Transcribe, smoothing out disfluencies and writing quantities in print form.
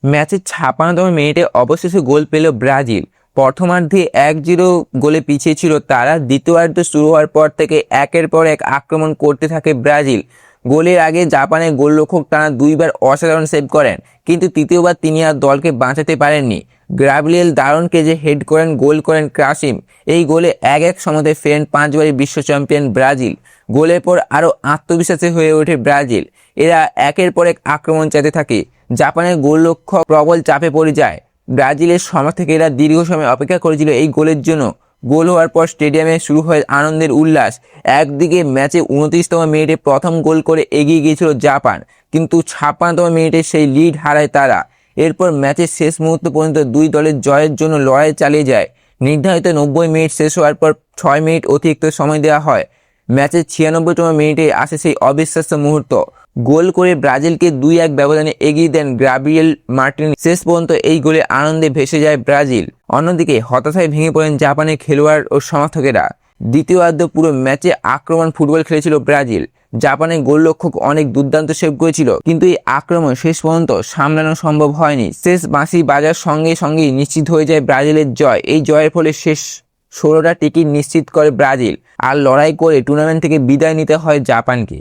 ম্যাচের ৫৬তম মিনিটে অবশেষে গোল পেল ব্রাজিল। প্রথমার্ধে ১-০ গোলে পিছিয়ে ছিল তারা। দ্বিতীয়ার্ধ শুরু হওয়ার পর থেকে একের পর এক আক্রমণ করতে থাকে ব্রাজিল। গোলের আগে জাপানের গোলরক্ষক টানা দুইবার অসাধারণ সেভ করেন, কিন্তু তৃতীয়বার তিনি আর দলকে বাঁচাতে পারেননি। গ্যাব্রিয়েল দারোনকে যে হেড করেন, গোল করেন কাসিম। এই গোলে ১-১ সমতায় ফেরেন ৫বারের বিশ্ব চ্যাম্পিয়ন ব্রাজিল। গোলের পর আরও আত্মবিশ্বাসী হয়ে ওঠে ব্রাজিল। এরা একের পর এক আক্রমণ চালাতে থাকে। জাপানের গোলরক্ষক প্রবল চাপে পড়ে যায়। ব্রাজিলের সমর্থকেরা দীর্ঘ সময় অপেক্ষা করেছিল এই গোলের জন্য। গোল হওয়ার পর স্টেডিয়ামে শুরু হয় আনন্দের উল্লাস। একদিকে ম্যাচে ২৯তম মিনিটে প্রথম গোল করে এগিয়ে গিয়েছিল জাপান, কিন্তু ৫৬তম মিনিটে সেই লিড হারায় তারা। এরপর ম্যাচের শেষ মুহূর্ত পর্যন্ত দুই দলের জয়ের জন্য লড়াই চালিয়ে যায়। নির্ধারিত ৯০ মিনিট শেষ হওয়ার পর ৬ মিনিট অতিরিক্ত সময় দেওয়া হয়। ম্যাচের ৯৬তম মিনিটে আসে সেই অবিশ্বাস্য মুহূর্ত। গোল করে ব্রাজিলকে ২-১ ব্যবধানে এগিয়ে দেন গ্যাব্রিয়েল মার্টিনেজ। শেষ পর্যন্ত এই গোলে আনন্দে ভেসে যায় ব্রাজিল। অন্যদিকে হতাশায় ভেঙে পড়েন জাপানের খেলোয়াড় ও সমর্থকেরা। দ্বিতীয়ার্ধ পুরো ম্যাচে আক্রমণ ফুটবল খেলেছিল ব্রাজিল। জাপানের গোলরক্ষক অনেক দুর্দান্ত সেভ করেছিল, কিন্তু এই আক্রমণ শেষ পর্যন্ত সামলানো সম্ভব হয়নি। শেষ বাঁশি বাজার সঙ্গে সঙ্গেই নিশ্চিত হয়ে যায় ব্রাজিলের জয়। এই জয়ের ফলে শেষ ১৬টা টিকিট নিশ্চিত করে ব্রাজিল, আর লড়াই করে টুর্নামেন্ট থেকে বিদায় নিতে হয় জাপানকে।